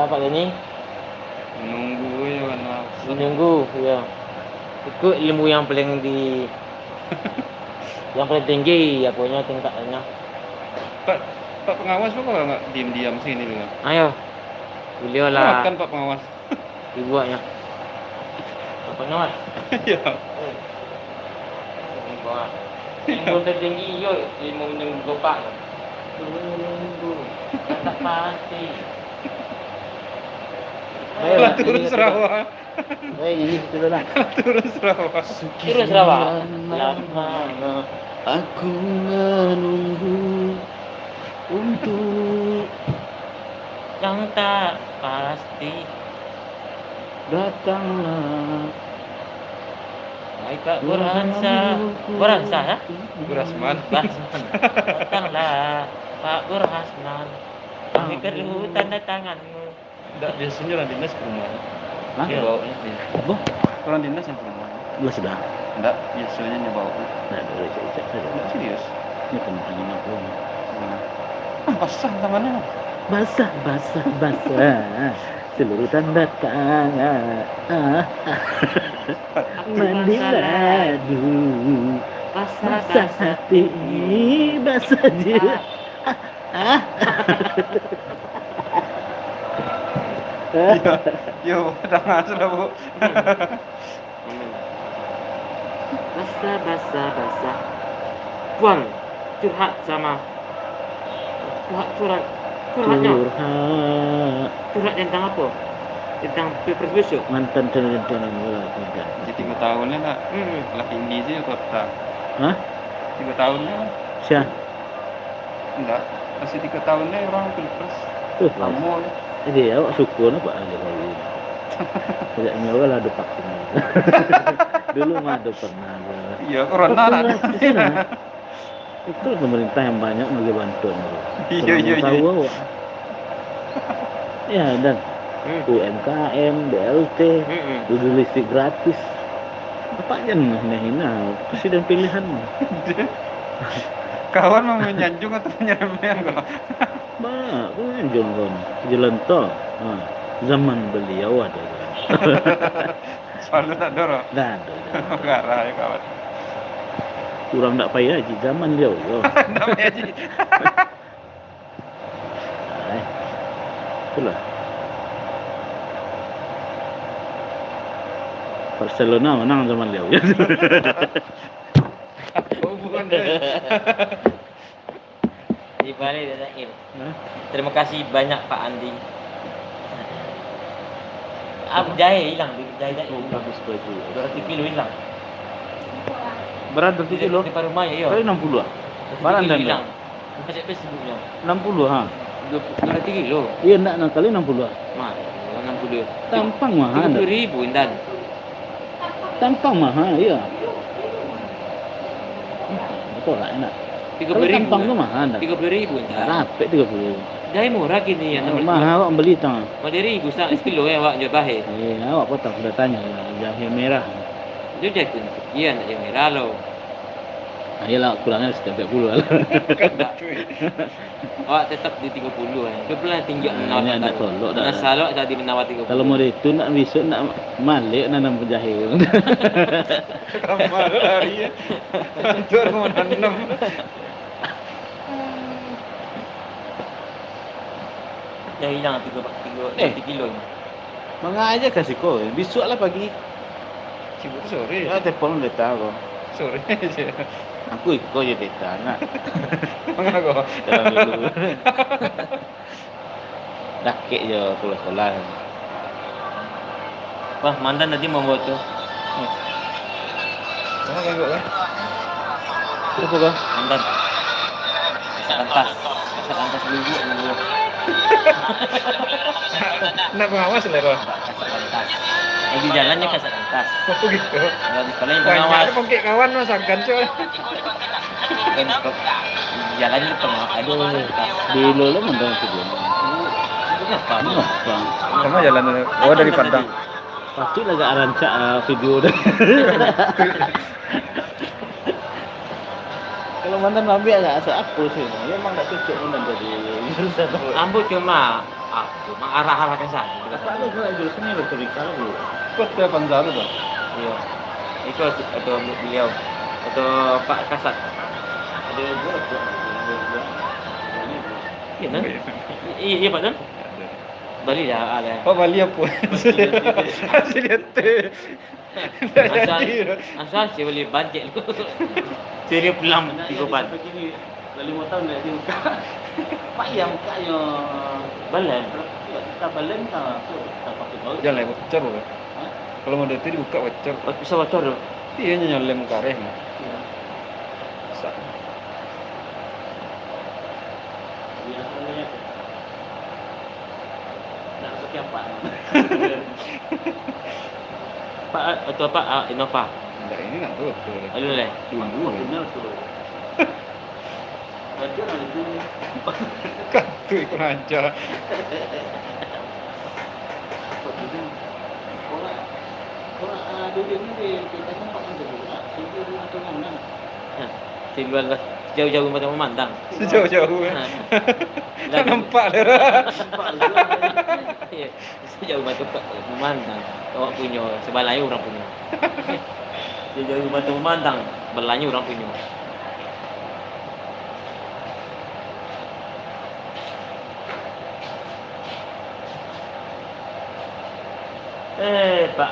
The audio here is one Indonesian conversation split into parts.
Pak ini menunggu ya kan menunggu ya. Itu ilmu yang paling yang paling tinggi apanya tingkatannya. Pak pengawas kok nggak diam-diam sini dulu? Ayo, beliau lah kan Pak pengawas dibuatnya. Apa nama? ya Ilmu tertinggi yo ilmu menunggu Pak. Menunggu tak pasti. turun Sarawak Ini dulu lah. turun Sarawak Turun Sarawak. Lama aku menunggu untuk yang tak pasti datanglah. Hai Pak Burhansa ya? Burasman Datanglah Pak Burhasman. Kami perlu tanda tanganmu. enggak biasanya orang dinas ke rumah Iya. bawanya dia Boh, orang dinas yang ke rumah sudah. enggak biasanya nyebawa Nah, boleh cek saja. enggak serius Ini penting aku. basah tangannya Basah. Seluruh tanda tangan. Mandi ladu. Basah hati ini basah dia. yo tangan sudah bu Basah. Buang curhat sama curhatnya. Curhat tentang apa? Tentang pilpres besok. Mantan bola tidak. jadi 3 tahunnya nak laki ini sih kota Hah? 3 tahunnya Siapa? enggak masih 3 tahunnya orang pilpres kamu Jadi awak syukur apa aja kali ini. Tidak nyawa lah ada vaksin. Dulu mah ada pernah. iya corona ada Itu pemerintah yang banyak bagi bantuan. iya Tahu awak. Ya dan UMKM, BLT, dulu listrik gratis. Apa aja hina presiden pilihan. kawan mau menyanjung atau menyerempeng kok Bah, kan jalan tol. Zaman beliau ada. selalu tak dorong Dah. garah ya kawan Kurang tak payah haji zaman dia. namanya sih Itulah. Barcelona menang zaman dia. oh bukan deh Di Bali dan Naim. Terima kasih banyak Pak Andi. Jahe hilang, jahe bagus baju. 200 kilo hilang. berat berarti kilo Di rumah ya. kali 60 ah barang dan hilang. Masih Facebooknya. 60 ha 200 kilo. iya nak kali 60 ah Mah, 60. tampang mahal 30.000 Intan. tampang mahal iya betul lah enak 30.000. tampang tu mahal 30.000 Intan. rapet 30 Jahe murah gini ya. mahal awak beli tang 5.000 sekilo ya awak jual jahe. awak potong sudah tanya jahe merah Itu jahe iya nak jahe merah lo. iyalah kurangnya setiap 30 lah Awak tetap di 30 Dia pernah tinggi menawar. ini anda tolok dah Salok tadi menawar 30. kalau mau itu nak besok nak malik nanam jahe kamar lari kantor mau nanam Jahe hilang 3 kilo. Mga aja kasih kau. Besok lah pagi. Sibuk sore. Ya telepon udah tahu. Sore aja. Aku ikut je data nak. Mga ko. Dalam dulu. Laki je sekolah-sekolah. Wah, mantan tadi mau buat tuh. Kamu ganggu kan? Apa kau? Mantan. Kasak lantas dulu dulu. Nak pengawas lah kau. Kasak lantas. Lagi jalannya kasak lantas. Oh gitu. Kalau di sekolah yang Banyak pengawas. pengkek kawan mas agan coy. Kan jalannya pengawas. Aduh, Di Lolo mandang sebelum. kenapa? Bang. Sama jalan oh dari Padang. Pasti agak rancak video dah. Kalau mantan Nabi agak asa aku sih. Memang tak cocok mantan jadi jurusan. Rambut cuma aku mengarah-arah ke sana. Apa ada juga jurusannya retorika dulu. Kau tiap Panjalu bang. Iya. Itu atau beliau atau Pak Kasat. Ada juga tuh. Iya kan? Iya Pak Don. Bali dah ada. Oh Bali apa? Masih lihat tuh. Asal saya boleh bajet lu. Saya pulang di Kopan. Begini, lalu mau tahu nggak dibuka? Pak yang mukanya Balen. kita balen tak pakai bau. Jangan lewat bocor loh. Kalau mau detik dibuka bocor. Oh, bisa bocor dong. Iya nyolem kareh mah. Sa. Biasanya tak sekian Pak. Pak atau Pak Innova. Enggak ini nak tuh. Aduh leh. Dulu. Benar tuh. Bocor ada tu. Katu ikut aja. Orang dulu ni kita kan pakai juga. Sini atau mana? Tinggal jauh-jauh macam memandang. Sejauh-jauh. Tak nampak dah. Iya, sejauh macam memandang. Awak punya sebalai orang punya. Sejauh macam memandang, belanya orang punya. Pak.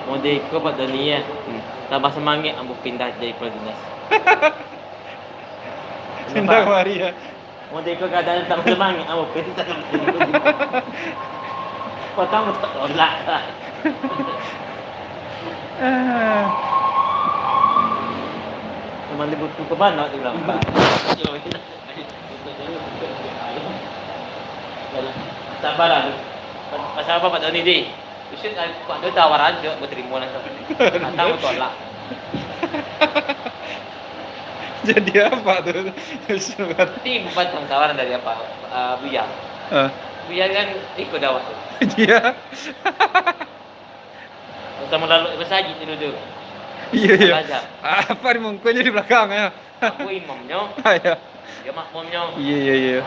Model kau Pak Doni ya. Tambah semangat ambo pindah jadi kepala dinas. Pindah mari ya. Model kau kadang tak semangat ambo pindah jadi kepala dinas. Kau tahu tak tolak. Memang dibutuh ke mana tu bilang Pak. Sabarlah. Pasal apa Pak Doni ni? Usul Pak Doni tawaran je berterima lah. Atau tolak. Jadi apa tuh? Surat. Tim batang tawaran dari apa? Buya. Buya kan ikut dawat tu. Dia. Sama lalu bersaji tu dulu. Iya iya. Belajar. Apa di mungkunya di belakang ya? Aku imamnya, Iya. dia makmumnya. Iya iya iya.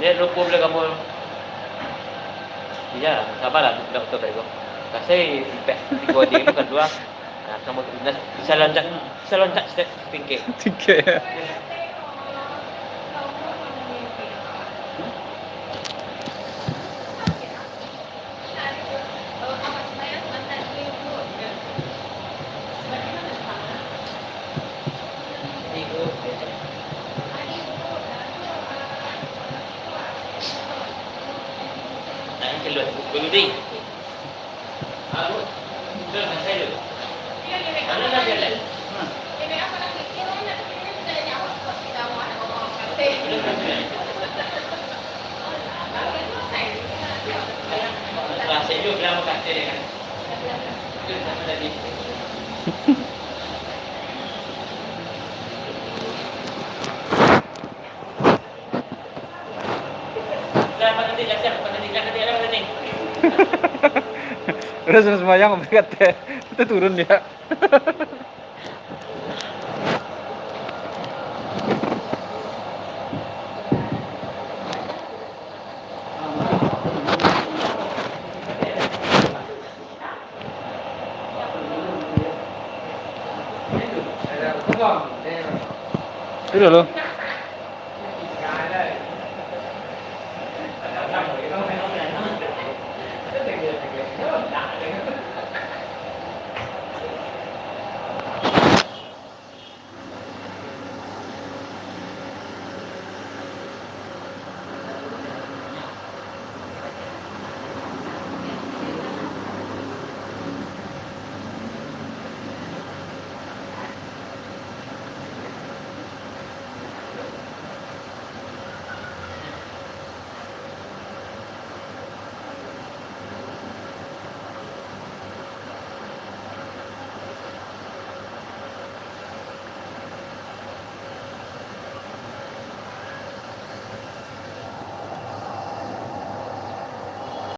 Dia lupa bila kamu. Iya, sabarlah doktor itu. Kasih tiga dia itu kedua. Nah, kamu bisa loncat tinggi. Tiga ya. Keluar dulu deh. Aku sudah saya dulu. Mana dah jalan? Saya juga bilang kat dia kan. Itu sama tadi. Dah pada dia siap, pada dia. Udah sudah semayang berkat teh. Itu turun dia. Itu loh.